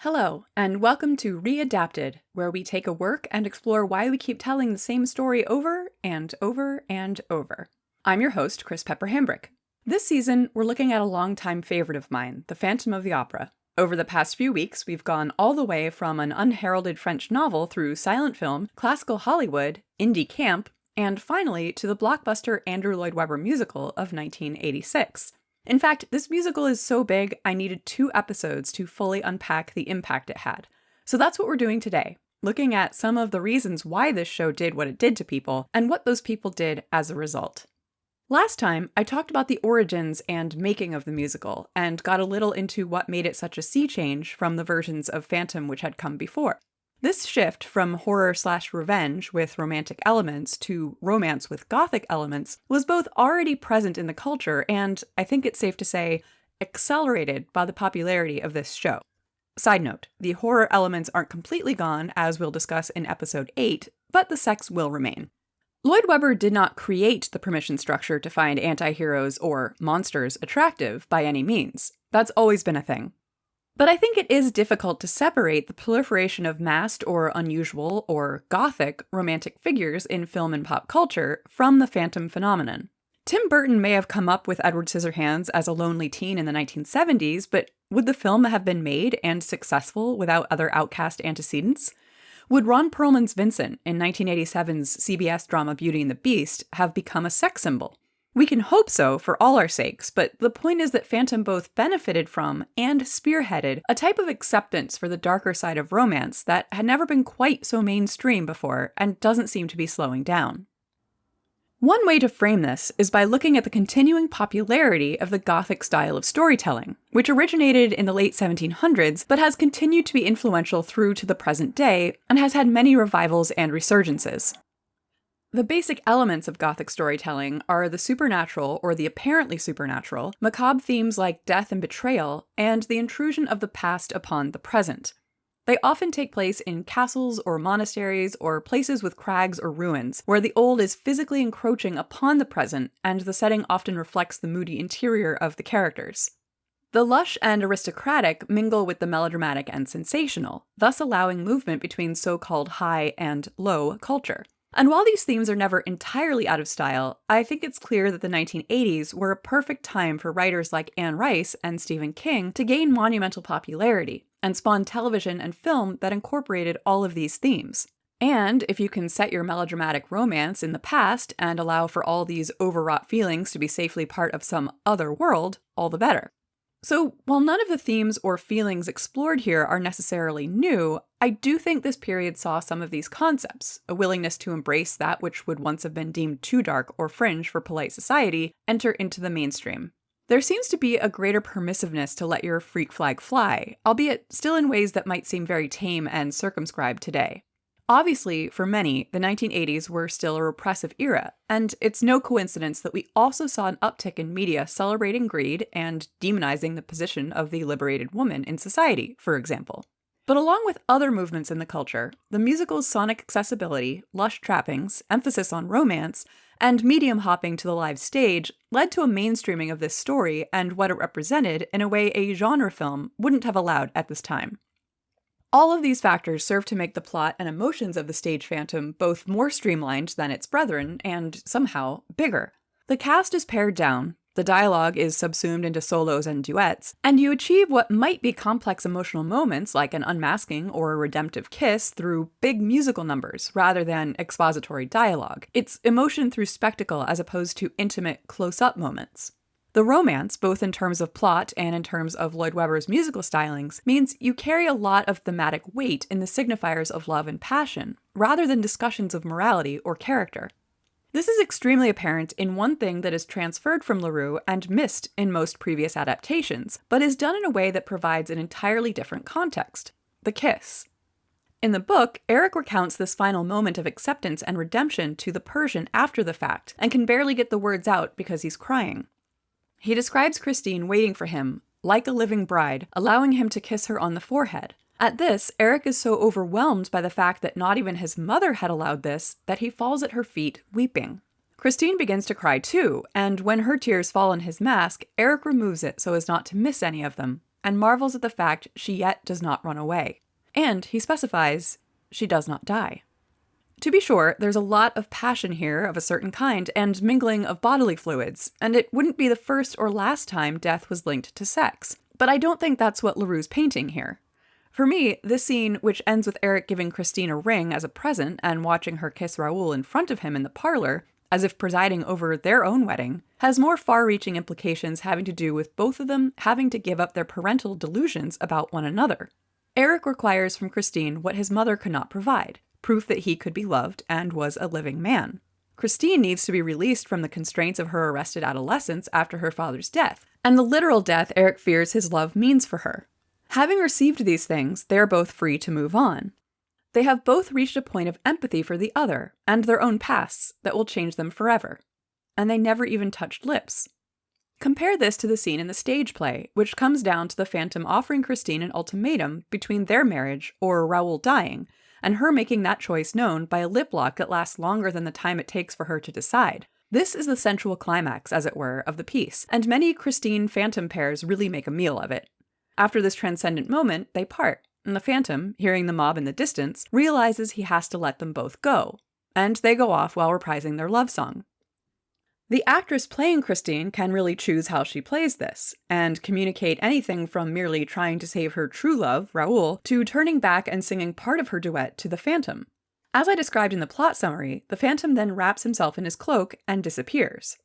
Hello, and welcome to Readapted, where we take a work and explore why we keep telling the same story over and over and over. I'm your host, Chris Pepper-Hambrick. This season, we're looking at a longtime favorite of mine, the Phantom of the Opera. Over the past few weeks, we've gone all the way from an unheralded French novel through silent film, classical Hollywood, indie camp, and finally to the blockbuster Andrew Lloyd Webber musical of 1986. In fact, this musical is so big, I needed 2 episodes to fully unpack the impact it had. So that's what we're doing today, looking at some of the reasons why this show did what it did to people, and what those people did as a result. Last time, I talked about the origins and making of the musical, and got a little into what made it such a sea change from the versions of Phantom which had come before. This shift from horror/revenge with romantic elements to romance with gothic elements was both already present in the culture and, I think it's safe to say, accelerated by the popularity of this show. Side note, the horror elements aren't completely gone, as we'll discuss in episode 8, but the sex will remain. Lloyd Webber did not create the permission structure to find anti-heroes or monsters attractive by any means. That's always been a thing. But I think it is difficult to separate the proliferation of masked or unusual or gothic romantic figures in film and pop culture from the Phantom phenomenon. Tim Burton may have come up with Edward Scissorhands as a lonely teen in the 1970s, but would the film have been made and successful without other outcast antecedents? Would Ron Perlman's Vincent in 1987's CBS drama Beauty and the Beast have become a sex symbol? We can hope so for all our sakes, but the point is that Phantom both benefited from and spearheaded a type of acceptance for the darker side of romance that had never been quite so mainstream before and doesn't seem to be slowing down. One way to frame this is by looking at the continuing popularity of the Gothic style of storytelling, which originated in the late 1700s but has continued to be influential through to the present day and has had many revivals and resurgences. The basic elements of Gothic storytelling are the supernatural or the apparently supernatural, macabre themes like death and betrayal, and the intrusion of the past upon the present. They often take place in castles or monasteries or places with crags or ruins, where the old is physically encroaching upon the present, and the setting often reflects the moody interior of the characters. The lush and aristocratic mingle with the melodramatic and sensational, thus allowing movement between so-called high and low culture. And while these themes are never entirely out of style, I think it's clear that the 1980s were a perfect time for writers like Anne Rice and Stephen King to gain monumental popularity, and spawn television and film that incorporated all of these themes. And if you can set your melodramatic romance in the past and allow for all these overwrought feelings to be safely part of some other world, all the better. So, while none of the themes or feelings explored here are necessarily new, I do think this period saw some of these concepts, a willingness to embrace that which would once have been deemed too dark or fringe for polite society, enter into the mainstream. There seems to be a greater permissiveness to let your freak flag fly, albeit still in ways that might seem very tame and circumscribed today. Obviously, for many, the 1980s were still a repressive era, and it's no coincidence that we also saw an uptick in media celebrating greed and demonizing the position of the liberated woman in society, for example. But along with other movements in the culture, the musical's sonic accessibility, lush trappings, emphasis on romance, and medium hopping to the live stage led to a mainstreaming of this story and what it represented in a way a genre film wouldn't have allowed at this time. All of these factors serve to make the plot and emotions of the stage Phantom both more streamlined than its brethren and, somehow, bigger. The cast is pared down, the dialogue is subsumed into solos and duets, and you achieve what might be complex emotional moments like an unmasking or a redemptive kiss through big musical numbers rather than expository dialogue. It's emotion through spectacle as opposed to intimate, close-up moments. The romance, both in terms of plot and in terms of Lloyd Webber's musical stylings, means you carry a lot of thematic weight in the signifiers of love and passion, rather than discussions of morality or character. This is extremely apparent in one thing that is transferred from LaRue and missed in most previous adaptations, but is done in a way that provides an entirely different context: the kiss. In the book, Eric recounts this final moment of acceptance and redemption to the Persian after the fact, and can barely get the words out because he's crying. He describes Christine waiting for him, like a living bride, allowing him to kiss her on the forehead. At this, Eric is so overwhelmed by the fact that not even his mother had allowed this that he falls at her feet, weeping. Christine begins to cry too, and when her tears fall on his mask, Eric removes it so as not to miss any of them. and marvels at the fact she yet does not run away. And he specifies, she does not die. To be sure, there's a lot of passion here of a certain kind and mingling of bodily fluids, and it wouldn't be the first or last time death was linked to sex. But I don't think that's what LaRue's painting here. For me, this scene, which ends with Eric giving Christine a ring as a present and watching her kiss Raoul in front of him in the parlor, as if presiding over their own wedding, has more far-reaching implications having to do with both of them having to give up their parental delusions about one another. Eric requires from Christine what his mother could not provide, proof that he could be loved and was a living man. Christine needs to be released from the constraints of her arrested adolescence after her father's death, and the literal death Eric fears his love means for her. Having received these things, they are both free to move on. They have both reached a point of empathy for the other and their own pasts that will change them forever. And they never even touched lips. Compare this to the scene in the stage play, which comes down to the Phandom offering Christine an ultimatum between their marriage or Raoul dying, and her making that choice known by a lip lock that lasts longer than the time it takes for her to decide. This is the sensual climax, as it were, of the piece, and many Christine-Phandom pairs really make a meal of it. After this transcendent moment, they part, and the Phandom, hearing the mob in the distance, realizes he has to let them both go, and they go off while reprising their love song. The actress playing Christine can really choose how she plays this, and communicate anything from merely trying to save her true love, Raoul, to turning back and singing part of her duet to the Phandom. As I described in the plot summary, the Phandom then wraps himself in his cloak and disappears.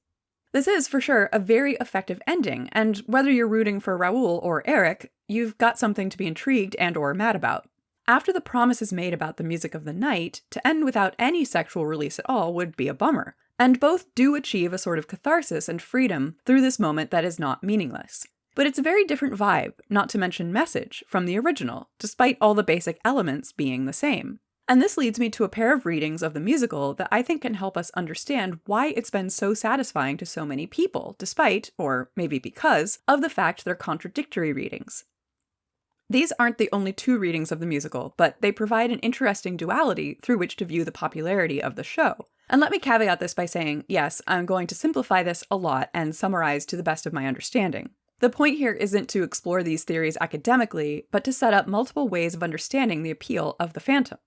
This is, for sure, a very effective ending, and whether you're rooting for Raoul or Eric, you've got something to be intrigued and or mad about. After the promise is made about the music of the night, to end without any sexual release at all would be a bummer. And both do achieve a sort of catharsis and freedom through this moment that is not meaningless. But it's a very different vibe, not to mention message, from the original, despite all the basic elements being the same. And this leads me to a pair of readings of the musical that I think can help us understand why it's been so satisfying to so many people, despite, or maybe because, of the fact they're contradictory readings. These aren't the only two readings of the musical, but they provide an interesting duality through which to view the popularity of the show. And let me caveat this by saying, yes, I'm going to simplify this a lot and summarize to the best of my understanding. The point here isn't to explore these theories academically, but to set up multiple ways of understanding the appeal of the Phandom.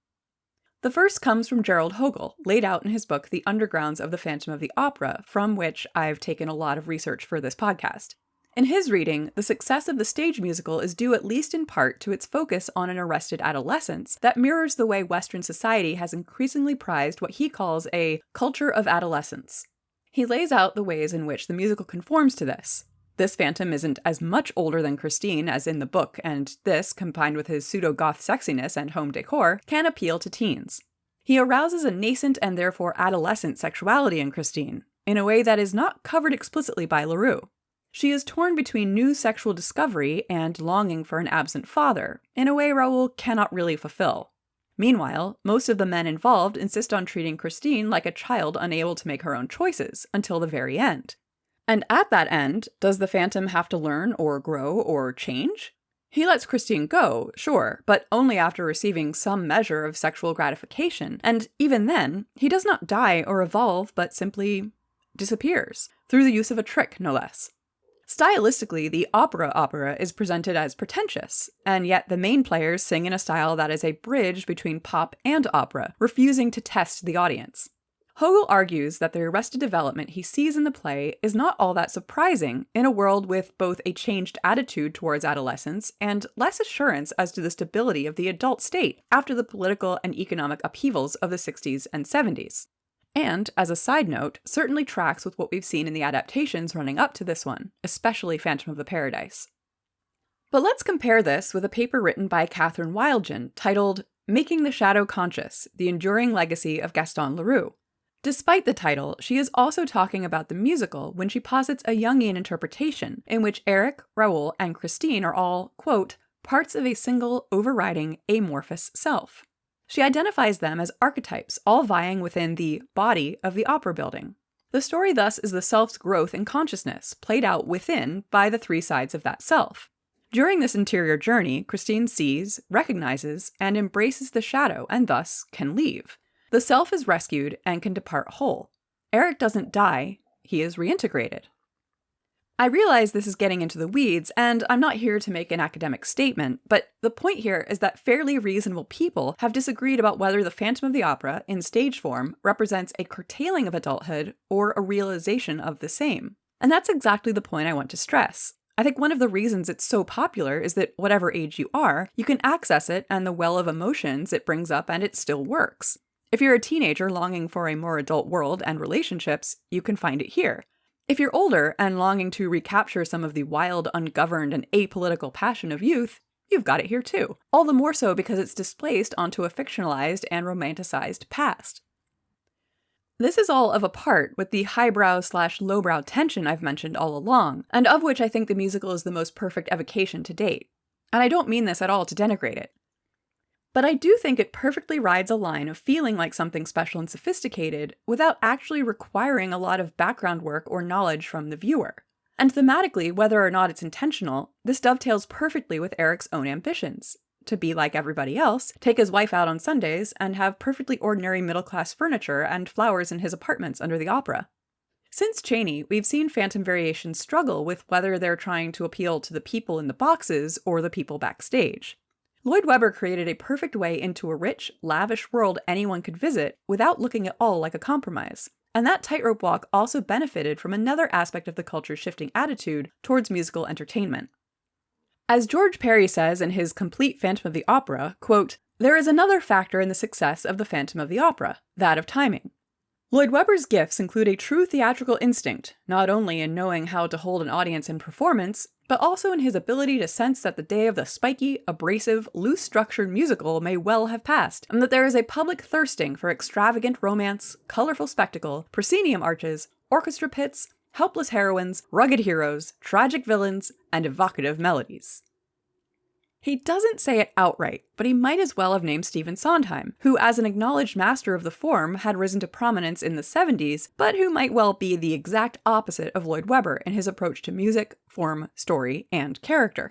The first comes from Gerald Hogel, laid out in his book The Undergrounds of the Phantom of the Opera, from which I've taken a lot of research for this podcast. In his reading, the success of the stage musical is due at least in part to its focus on an arrested adolescence that mirrors the way Western society has increasingly prized what he calls a culture of adolescence. He lays out the ways in which the musical conforms to this. This Phandom isn't as much older than Christine as in the book, and this, combined with his pseudo-goth sexiness and home decor, can appeal to teens. He arouses a nascent and therefore adolescent sexuality in Christine, in a way that is not covered explicitly by LaRue. She is torn between new sexual discovery and longing for an absent father, in a way Raoul cannot really fulfill. Meanwhile, most of the men involved insist on treating Christine like a child unable to make her own choices, until the very end. And at that end, does the Phandom have to learn or grow or change? He lets Christine go, sure, but only after receiving some measure of sexual gratification, and even then, he does not die or evolve, but simply disappears, through the use of a trick, no less. Stylistically, the opera is presented as pretentious, and yet the main players sing in a style that is a bridge between pop and opera, refusing to test the audience. Hogel argues that the arrested development he sees in the play is not all that surprising in a world with both a changed attitude towards adolescence and less assurance as to the stability of the adult state after the political and economic upheavals of the 60s and 70s. And, as a side note, certainly tracks with what we've seen in the adaptations running up to this one, especially Phantom of the Paradise. But let's compare this with a paper written by Catherine Wildgen titled Making the Shadow Conscious, The Enduring Legacy of Gaston Leroux. Despite the title, she is also talking about the musical when she posits a Jungian interpretation in which Eric, Raoul, and Christine are all, quote, parts of a single, overriding, amorphous self. She identifies them as archetypes, all vying within the body of the opera building. The story thus is the self's growth in consciousness, played out within by the three sides of that self. During this interior journey, Christine sees, recognizes, and embraces the shadow, and thus can leave. The self is rescued and can depart whole. Eric doesn't die, he is reintegrated. I realize this is getting into the weeds, and I'm not here to make an academic statement, but the point here is that fairly reasonable people have disagreed about whether the Phantom of the Opera, in stage form, represents a curtailing of adulthood or a realization of the same. And that's exactly the point I want to stress. I think one of the reasons it's so popular is that whatever age you are, you can access it and the well of emotions it brings up, and it still works. If you're a teenager longing for a more adult world and relationships, you can find it here. If you're older and longing to recapture some of the wild, ungoverned, and apolitical passion of youth, you've got it here too. All the more so because it's displaced onto a fictionalized and romanticized past. This is all of a part with the highbrow/lowbrow tension I've mentioned all along, and of which I think the musical is the most perfect evocation to date. And I don't mean this at all to denigrate it. But I do think it perfectly rides a line of feeling like something special and sophisticated without actually requiring a lot of background work or knowledge from the viewer. And thematically, whether or not it's intentional, this dovetails perfectly with Eric's own ambitions. To be like everybody else, take his wife out on Sundays, and have perfectly ordinary middle-class furniture and flowers in his apartments under the opera. Since Chaney, we've seen Phantom variations struggle with whether they're trying to appeal to the people in the boxes or the people backstage. Lloyd Webber created a perfect way into a rich, lavish world anyone could visit without looking at all like a compromise. And that tightrope walk also benefited from another aspect of the culture's shifting attitude towards musical entertainment. As George Perry says in his complete Phantom of the Opera, quote, "There is another factor in the success of the Phantom of the Opera, that of timing. Lloyd Webber's gifts include a true theatrical instinct, not only in knowing how to hold an audience in performance, but also in his ability to sense that the day of the spiky, abrasive, loose-structured musical may well have passed, and that there is a public thirsting for extravagant romance, colorful spectacle, proscenium arches, orchestra pits, helpless heroines, rugged heroes, tragic villains, and evocative melodies." He doesn't say it outright, but he might as well have named Stephen Sondheim, who as an acknowledged master of the form had risen to prominence in the 70s, but who might well be the exact opposite of Lloyd Webber in his approach to music, form, story, and character.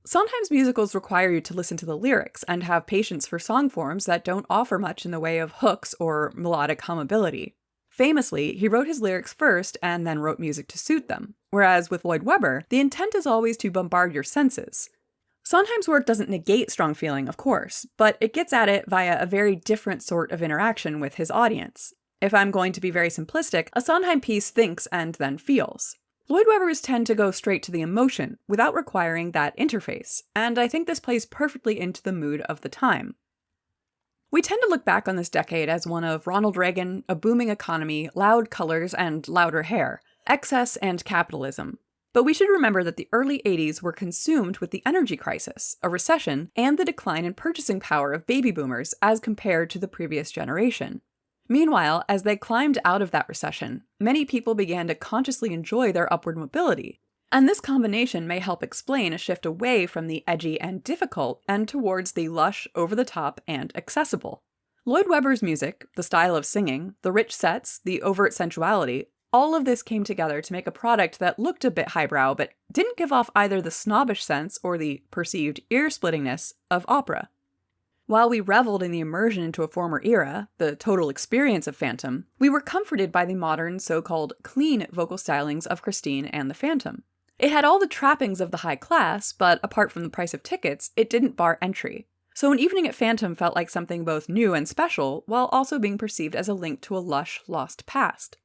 Sometimes musicals require you to listen to the lyrics and have patience for song forms that don't offer much in the way of hooks or melodic hummability. Famously, he wrote his lyrics first and then wrote music to suit them, whereas with Lloyd Webber, the intent is always to bombard your senses. Sondheim's work doesn't negate strong feeling, of course, but it gets at it via a very different sort of interaction with his audience. If I'm going to be very simplistic, a Sondheim piece thinks and then feels. Lloyd Webber's tend to go straight to the emotion, without requiring that interface, and I think this plays perfectly into the mood of the time. We tend to look back on this decade as one of Ronald Reagan, a booming economy, loud colors, and louder hair, excess and capitalism. But we should remember that the early 80s were consumed with the energy crisis, a recession, and the decline in purchasing power of baby boomers as compared to the previous generation. Meanwhile, as they climbed out of that recession, many people began to consciously enjoy their upward mobility. And this combination may help explain a shift away from the edgy and difficult and towards the lush, over-the-top, and accessible. Lloyd Webber's music, the style of singing, the rich sets, the overt sensuality, all of this came together to make a product that looked a bit highbrow, but didn't give off either the snobbish sense or the perceived ear-splittingness of opera. While we reveled in the immersion into a former era, the total experience of Phantom, we were comforted by the modern, so-called clean vocal stylings of Christine and the Phantom. It had all the trappings of the high class, but apart from the price of tickets, it didn't bar entry. So an evening at Phantom felt like something both new and special, while also being perceived as a link to a lush, lost past.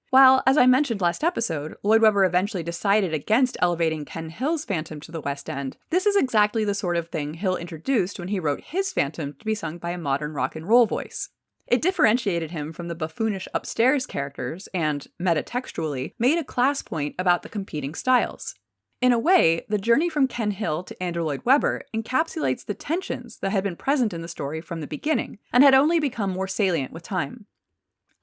While, as I mentioned last episode, Lloyd Webber eventually decided against elevating Ken Hill's Phantom to the West End, this is exactly the sort of thing Hill introduced when he wrote his Phantom to be sung by a modern rock and roll voice. It differentiated him from the buffoonish upstairs characters and, metatextually, made a class point about the competing styles. In a way, the journey from Ken Hill to Andrew Lloyd Webber encapsulates the tensions that had been present in the story from the beginning, and had only become more salient with time.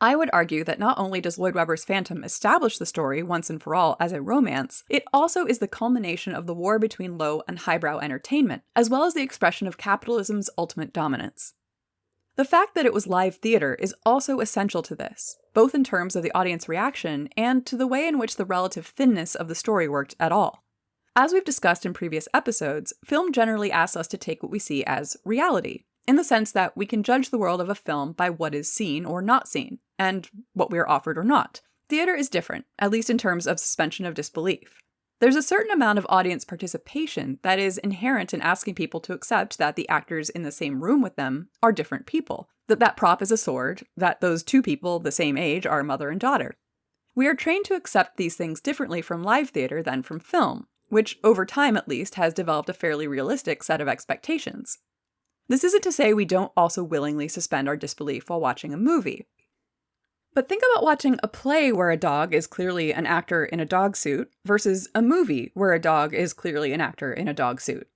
I would argue that not only does Lloyd Webber's Phantom establish the story once and for all as a romance, it also is the culmination of the war between low and highbrow entertainment, as well as the expression of capitalism's ultimate dominance. The fact that it was live theater is also essential to this, both in terms of the audience reaction and to the way in which the relative thinness of the story worked at all. As we've discussed in previous episodes, film generally asks us to take what we see as reality, in the sense that we can judge the world of a film by what is seen or not seen, and what we are offered or not. Theater is different, at least in terms of suspension of disbelief. There's a certain amount of audience participation that is inherent in asking people to accept that the actors in the same room with them are different people, that prop is a sword, that those two people the same age are mother and daughter. We are trained to accept these things differently from live theater than from film, which over time at least has developed a fairly realistic set of expectations. This isn't to say we don't also willingly suspend our disbelief while watching a movie. But think about watching a play where a dog is clearly an actor in a dog suit versus a movie where a dog is clearly an actor in a dog suit.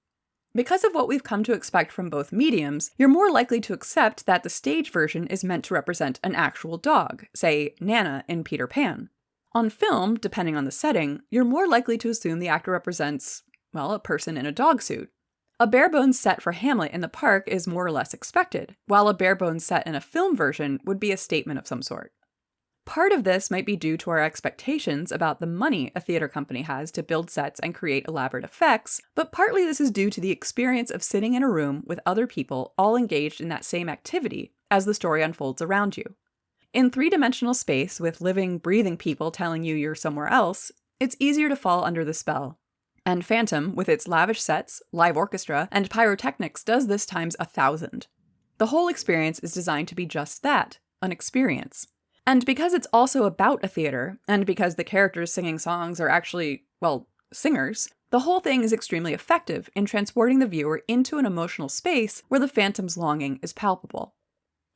Because of what we've come to expect from both mediums, you're more likely to accept that the stage version is meant to represent an actual dog, say Nana in Peter Pan. On film, depending on the setting, you're more likely to assume the actor represents, well, a person in a dog suit. A bare-bones set for Hamlet in the park is more or less expected, while a bare-bones set in a film version would be a statement of some sort. Part of this might be due to our expectations about the money a theater company has to build sets and create elaborate effects, but partly this is due to the experience of sitting in a room with other people all engaged in that same activity as the story unfolds around you. In three-dimensional space with living, breathing people telling you you're somewhere else, it's easier to fall under the spell. And Phandom, with its lavish sets, live orchestra, and pyrotechnics, does this times 1,000. The whole experience is designed to be just that, an experience. And because it's also about a theater, and because the characters singing songs are actually, well, singers, the whole thing is extremely effective in transporting the viewer into an emotional space where the phantom's longing is palpable.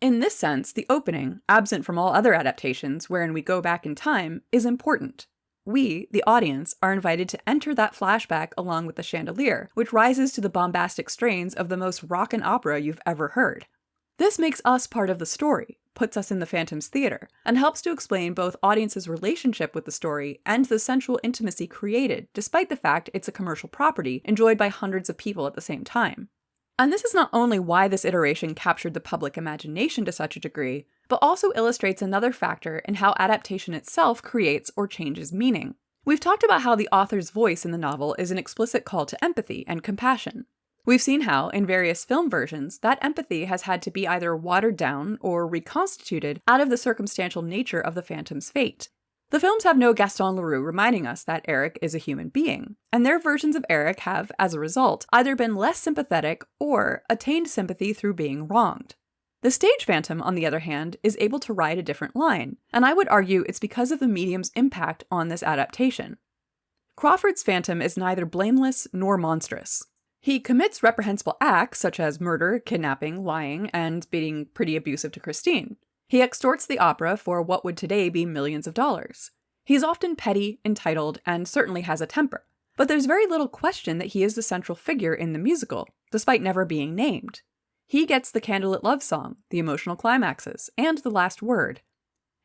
In this sense, the opening, absent from all other adaptations wherein we go back in time, is important. We, the audience, are invited to enter that flashback along with the chandelier, which rises to the bombastic strains of the most rockin' opera you've ever heard. This makes us part of the story, puts us in the Phantom's theater, and helps to explain both audience's relationship with the story and the sensual intimacy created, despite the fact it's a commercial property enjoyed by hundreds of people at the same time. And this is not only why this iteration captured the public imagination to such a degree, but also illustrates another factor in how adaptation itself creates or changes meaning. We've talked about how the author's voice in the novel is an explicit call to empathy and compassion. We've seen how, in various film versions, that empathy has had to be either watered down or reconstituted out of the circumstantial nature of the Phantom's fate. The films have no Gaston Leroux reminding us that Eric is a human being, and their versions of Eric have, as a result, either been less sympathetic or attained sympathy through being wronged. The stage Phantom, on the other hand, is able to ride a different line, and I would argue it's because of the medium's impact on this adaptation. Crawford's Phantom is neither blameless nor monstrous. He commits reprehensible acts such as murder, kidnapping, lying, and being pretty abusive to Christine. He extorts the opera for what would today be millions of dollars. He's often petty, entitled, and certainly has a temper. But there's very little question that he is the central figure in the musical, despite never being named. He gets the candlelit love song, the emotional climaxes, and the last word.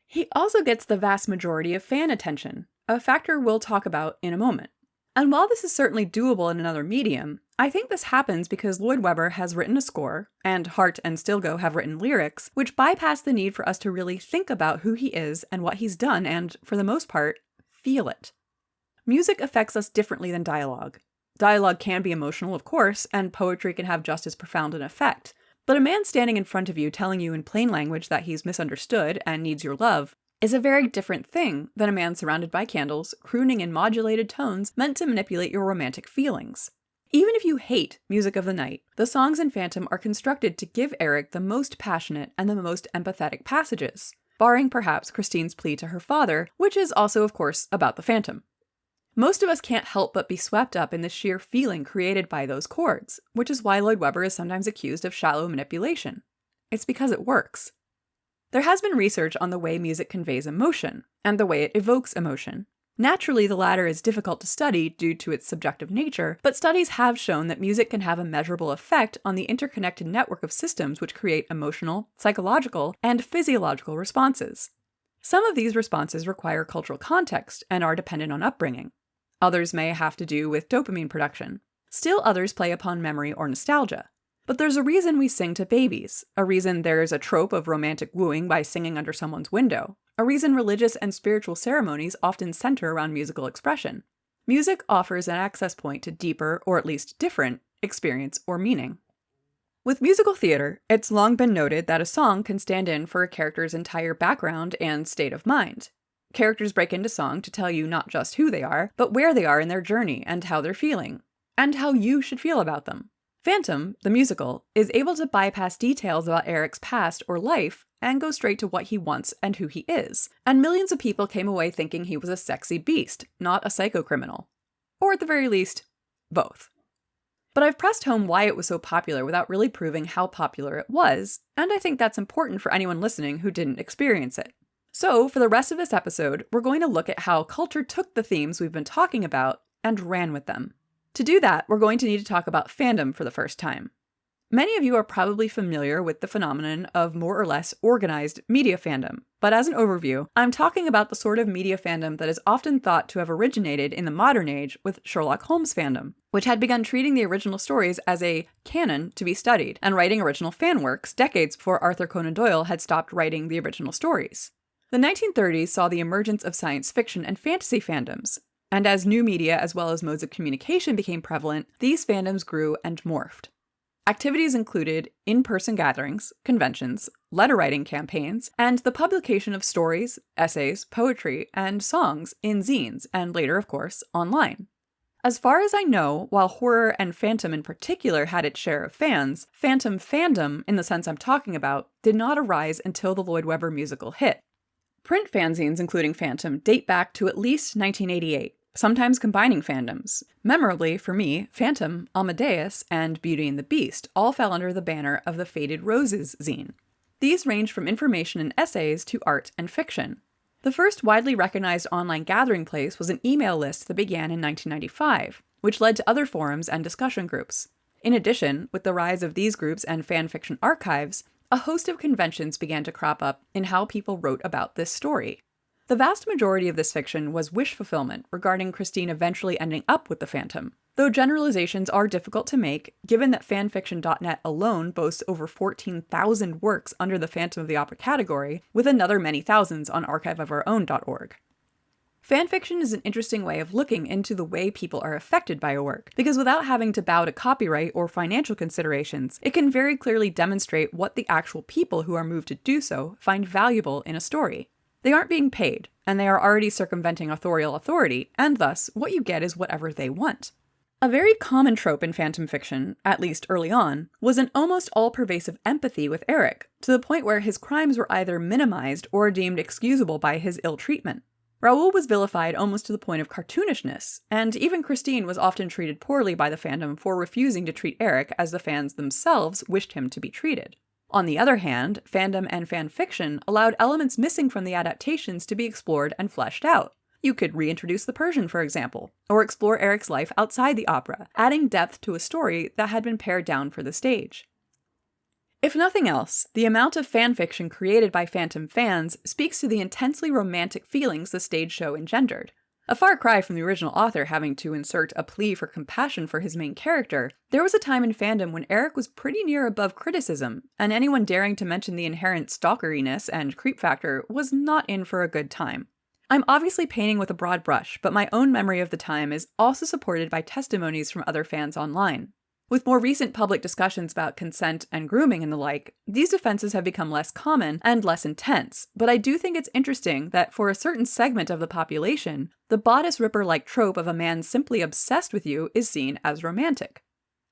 He also gets the vast majority of fan attention, a factor we'll talk about in a moment. And while this is certainly doable in another medium, I think this happens because Lloyd Webber has written a score, and Hart and Stilgo have written lyrics, which bypass the need for us to really think about who he is and what he's done and, for the most part, feel it. Music affects us differently than dialogue. Dialogue can be emotional, of course, and poetry can have just as profound an effect, but a man standing in front of you telling you in plain language that he's misunderstood and needs your love is a very different thing than a man surrounded by candles, crooning in modulated tones meant to manipulate your romantic feelings. Even if you hate Music of the Night, the songs in Phantom are constructed to give Eric the most passionate and the most empathetic passages, barring perhaps Christine's plea to her father, which is also, of course, about the Phantom. Most of us can't help but be swept up in the sheer feeling created by those chords, which is why Lloyd Webber is sometimes accused of shallow manipulation. It's because it works. There has been research on the way music conveys emotion, and the way it evokes emotion. Naturally, the latter is difficult to study due to its subjective nature, but studies have shown that music can have a measurable effect on the interconnected network of systems which create emotional, psychological, and physiological responses. Some of these responses require cultural context and are dependent on upbringing. Others may have to do with dopamine production. Still others play upon memory or nostalgia. But there's a reason we sing to babies, a reason there's a trope of romantic wooing by singing under someone's window, a reason religious and spiritual ceremonies often center around musical expression. Music offers an access point to deeper, or at least different, experience or meaning. With musical theater, it's long been noted that a song can stand in for a character's entire background and state of mind. Characters break into song to tell you not just who they are, but where they are in their journey and how they're feeling, and how you should feel about them. Phandom, the musical, is able to bypass details about Eric's past or life and go straight to what he wants and who he is, and millions of people came away thinking he was a sexy beast, not a psycho-criminal. Or at the very least, both. But I've pressed home why it was so popular without really proving how popular it was, and I think that's important for anyone listening who didn't experience it. So, for the rest of this episode, we're going to look at how culture took the themes we've been talking about and ran with them. To do that, we're going to need to talk about fandom for the first time. Many of you are probably familiar with the phenomenon of more or less organized media fandom, but as an overview, I'm talking about the sort of media fandom that is often thought to have originated in the modern age with Sherlock Holmes fandom, which had begun treating the original stories as a canon to be studied and writing original fan works decades before Arthur Conan Doyle had stopped writing the original stories. The 1930s saw the emergence of science fiction and fantasy fandoms, and as new media as well as modes of communication became prevalent, these fandoms grew and morphed. Activities included in-person gatherings, conventions, letter-writing campaigns, and the publication of stories, essays, poetry, and songs in zines, and later, of course, online. As far as I know, while horror and Phantom in particular had its share of fans, Phantom fandom, in the sense I'm talking about, did not arise until the Lloyd Webber musical hit. Print fanzines including Phantom date back to at least 1988, sometimes combining fandoms. Memorably, for me, Phantom, Amadeus, and Beauty and the Beast all fell under the banner of the Faded Roses zine. These ranged from information and essays to art and fiction. The first widely recognized online gathering place was an email list that began in 1995, which led to other forums and discussion groups. In addition, with the rise of these groups and fanfiction archives, a host of conventions began to crop up in how people wrote about this story. The vast majority of this fiction was wish fulfillment regarding Christine eventually ending up with the Phantom, though generalizations are difficult to make, given that fanfiction.net alone boasts over 14,000 works under the Phantom of the Opera category, with another many thousands on archiveofourown.org. Fanfiction is an interesting way of looking into the way people are affected by a work, because without having to bow to copyright or financial considerations, it can very clearly demonstrate what the actual people who are moved to do so find valuable in a story. They aren't being paid, and they are already circumventing authorial authority, and thus, what you get is whatever they want. A very common trope in phantom fiction, at least early on, was an almost all-pervasive empathy with Eric, to the point where his crimes were either minimized or deemed excusable by his ill treatment. Raoul was vilified almost to the point of cartoonishness, and even Christine was often treated poorly by the fandom for refusing to treat Eric as the fans themselves wished him to be treated. On the other hand, fandom and fanfiction allowed elements missing from the adaptations to be explored and fleshed out. You could reintroduce the Persian, for example, or explore Eric's life outside the opera, adding depth to a story that had been pared down for the stage. If nothing else, the amount of fanfiction created by Phantom fans speaks to the intensely romantic feelings the stage show engendered. A far cry from the original author having to insert a plea for compassion for his main character, there was a time in fandom when Eric was pretty near above criticism, and anyone daring to mention the inherent stalkeriness and creep factor was not in for a good time. I'm obviously painting with a broad brush, but my own memory of the time is also supported by testimonies from other fans online. With more recent public discussions about consent and grooming and the like, these offenses have become less common and less intense, but I do think it's interesting that for a certain segment of the population, the bodice ripper-like trope of a man simply obsessed with you is seen as romantic.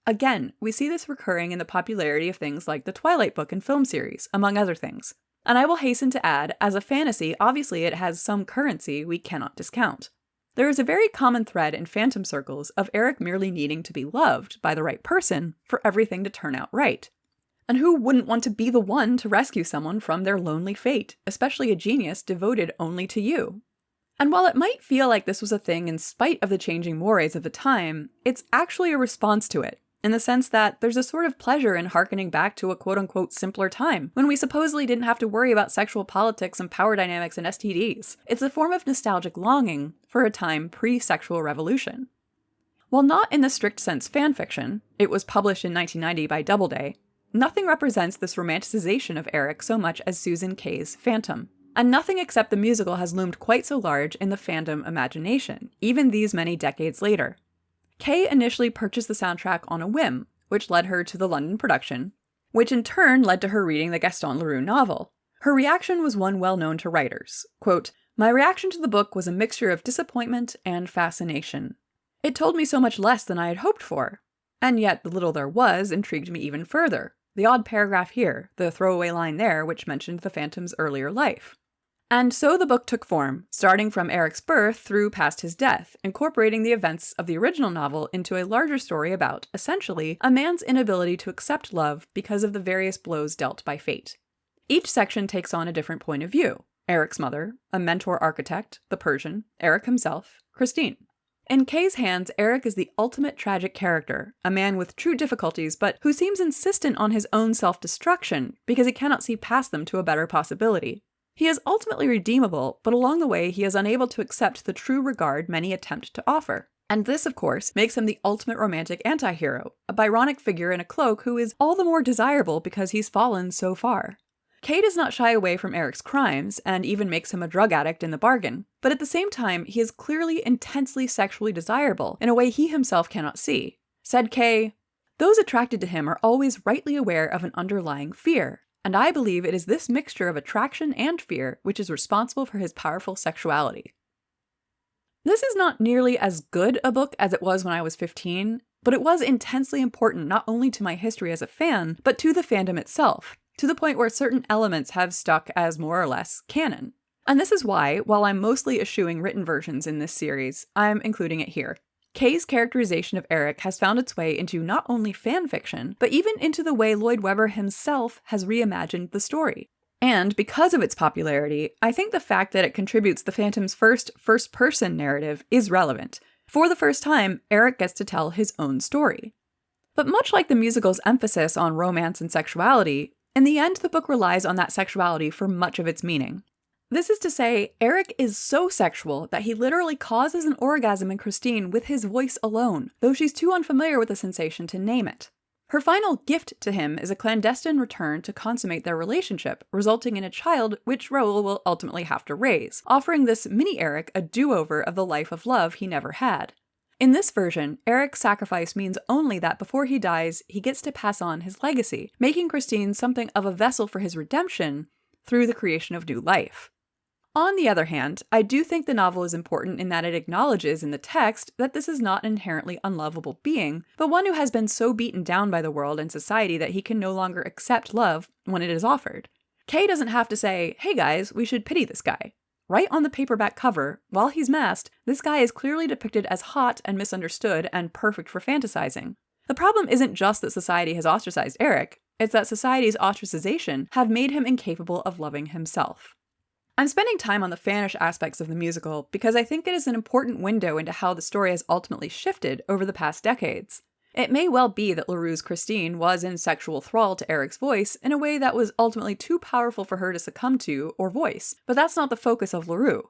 Again, we see this recurring in the popularity of things like the Twilight book and film series, among other things. And I will hasten to add, as a fantasy, obviously it has some currency we cannot discount. There is a very common thread in phantom circles of Eric merely needing to be loved by the right person for everything to turn out right. And who wouldn't want to be the one to rescue someone from their lonely fate, especially a genius devoted only to you? And while it might feel like this was a thing in spite of the changing mores of the time, it's actually a response to it, in the sense that there's a sort of pleasure in hearkening back to a quote-unquote simpler time, when we supposedly didn't have to worry about sexual politics and power dynamics and STDs. It's a form of nostalgic longing for a time pre-sexual revolution. While not in the strict sense fanfiction, it was published in 1990 by Doubleday, nothing represents this romanticization of Eric so much as Susan Kay's Phantom. And nothing except the musical has loomed quite so large in the fandom imagination, even these many decades later. Kay initially purchased the soundtrack on a whim, which led her to the London production, which in turn led to her reading the Gaston Leroux novel. Her reaction was one well known to writers. Quote, My reaction to the book was a mixture of disappointment and fascination. It told me so much less than I had hoped for, and yet the little there was intrigued me even further. The odd paragraph here, the throwaway line there, which mentioned the Phantom's earlier life. And so the book took form, starting from Eric's birth through past his death, incorporating the events of the original novel into a larger story about, essentially, a man's inability to accept love because of the various blows dealt by fate. Each section takes on a different point of view. Eric's mother, a mentor architect, the Persian, Eric himself, Christine. In Kay's hands, Eric is the ultimate tragic character, a man with true difficulties but who seems insistent on his own self-destruction because he cannot see past them to a better possibility. He is ultimately redeemable, but along the way he is unable to accept the true regard many attempt to offer. And this, of course, makes him the ultimate romantic anti-hero, a Byronic figure in a cloak who is all the more desirable because he's fallen so far. Kay does not shy away from Eric's crimes, and even makes him a drug addict in the bargain, but at the same time, he is clearly intensely sexually desirable in a way he himself cannot see. Said Kay, "Those attracted to him are always rightly aware of an underlying fear, and I believe it is this mixture of attraction and fear which is responsible for his powerful sexuality." This is not nearly as good a book as it was when I was 15, but it was intensely important not only to my history as a fan, but to the fandom itself, to the point where certain elements have stuck as more or less canon. And this is why, while I'm mostly eschewing written versions in this series, I'm including it here. Kay's characterization of Eric has found its way into not only fan fiction, but even into the way Lloyd Webber himself has reimagined the story. And because of its popularity, I think the fact that it contributes the Phantom's first-person narrative is relevant. For the first time, Eric gets to tell his own story. But much like the musical's emphasis on romance and sexuality, in the end, the book relies on that sexuality for much of its meaning. This is to say, Eric is so sexual that he literally causes an orgasm in Christine with his voice alone, though she's too unfamiliar with the sensation to name it. Her final gift to him is a clandestine return to consummate their relationship, resulting in a child which Raoul will ultimately have to raise, offering this mini-Eric a do-over of the life of love he never had. In this version, Eric's sacrifice means only that before he dies, he gets to pass on his legacy, making Christine something of a vessel for his redemption through the creation of new life. On the other hand, I do think the novel is important in that it acknowledges in the text that this is not an inherently unlovable being, but one who has been so beaten down by the world and society that he can no longer accept love when it is offered. Kay doesn't have to say, "Hey guys, we should pity this guy." Right on the paperback cover, while he's masked, this guy is clearly depicted as hot and misunderstood and perfect for fantasizing. The problem isn't just that society has ostracized Eric, it's that society's ostracization have made him incapable of loving himself. I'm spending time on the fanish aspects of the musical because I think it is an important window into how the story has ultimately shifted over the past decades. It may well be that LaRue's Christine was in sexual thrall to Eric's voice in a way that was ultimately too powerful for her to succumb to or voice, but that's not the focus of LaRue.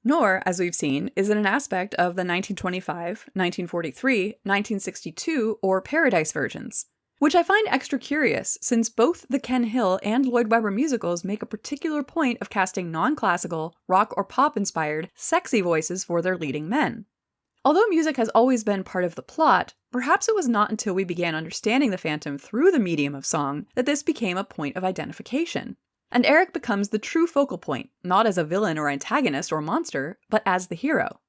Nor, as we've seen, is it an aspect of the 1925, 1943, 1962, or Paradise versions, which I find extra curious since both the Ken Hill and Lloyd Webber musicals make a particular point of casting non-classical, rock or pop-inspired, sexy voices for their leading men. Although music has always been part of the plot, perhaps it was not until we began understanding the Phantom through the medium of song that this became a point of identification. And Eric becomes the true focal point, not as a villain or antagonist or monster, but as the hero.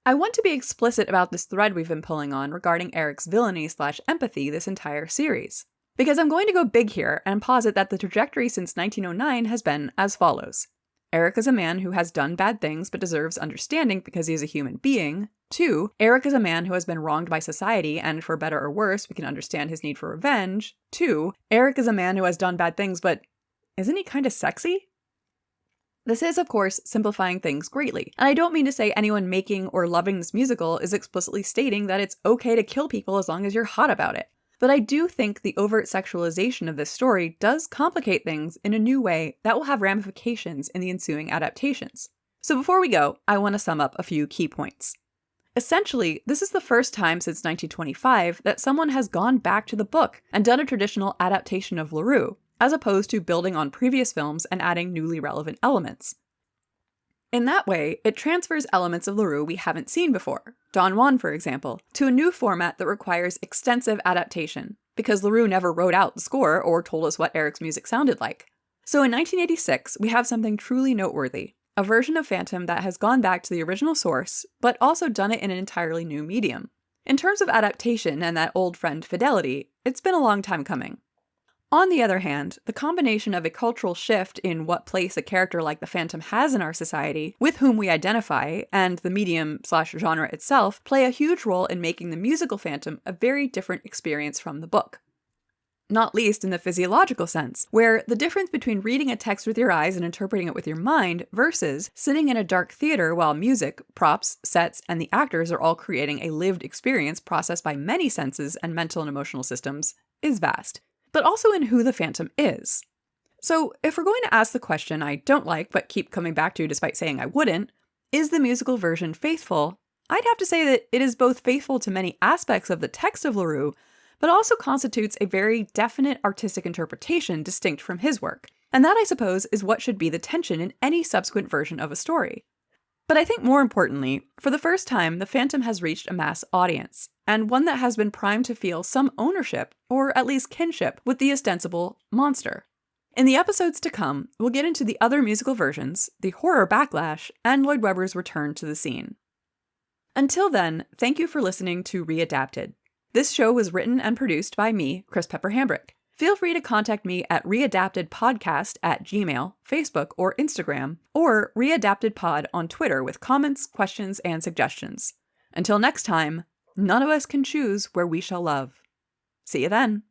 I want to be explicit about this thread we've been pulling on regarding Eric's villainy/empathy this entire series, because I'm going to go big here and posit that the trajectory since 1909 has been as follows. Eric is a man who has done bad things but deserves understanding because he is a human being. 2. Eric is a man who has been wronged by society and for better or worse we can understand his need for revenge. 2. Eric is a man who has done bad things but isn't he kinda sexy? This is, of course, simplifying things greatly, and I don't mean to say anyone making or loving this musical is explicitly stating that it's okay to kill people as long as you're hot about it. But I do think the overt sexualization of this story does complicate things in a new way that will have ramifications in the ensuing adaptations. So before we go, I want to sum up a few key points. Essentially, this is the first time since 1925 that someone has gone back to the book and done a traditional adaptation of LaRue, as opposed to building on previous films and adding newly relevant elements. In that way, it transfers elements of LaRue we haven't seen before, Don Juan for example, to a new format that requires extensive adaptation, because LaRue never wrote out the score or told us what Eric's music sounded like. So in 1986, we have something truly noteworthy, a version of Phandom that has gone back to the original source, but also done it in an entirely new medium. In terms of adaptation and that old friend fidelity, it's been a long time coming. On the other hand, the combination of a cultural shift in what place a character like the Phandom has in our society, with whom we identify, and the medium/genre itself play a huge role in making the musical Phandom a very different experience from the book. Not least in the physiological sense, where the difference between reading a text with your eyes and interpreting it with your mind versus sitting in a dark theater while music, props, sets, and the actors are all creating a lived experience processed by many senses and mental and emotional systems is vast. But also in who the Phandom is. So if we're going to ask the question I don't like but keep coming back to despite saying I wouldn't, is the musical version faithful? I'd have to say that it is both faithful to many aspects of the text of LaRue, but also constitutes a very definite artistic interpretation distinct from his work. And that, I suppose, is what should be the tension in any subsequent version of a story. But I think more importantly, for the first time, the Phandom has reached a mass audience, and one that has been primed to feel some ownership, or at least kinship, with the ostensible monster. In the episodes to come, we'll get into the other musical versions, the horror backlash, and Lloyd Webber's return to the scene. Until then, thank you for listening to Readapted. This show was written and produced by me, Chris Pepper Hambrick. Feel free to contact me at readaptedpodcast@gmail, Facebook, or Instagram, or readaptedpod on Twitter with comments, questions, and suggestions. Until next time, none of us can choose where we shall love. See you then.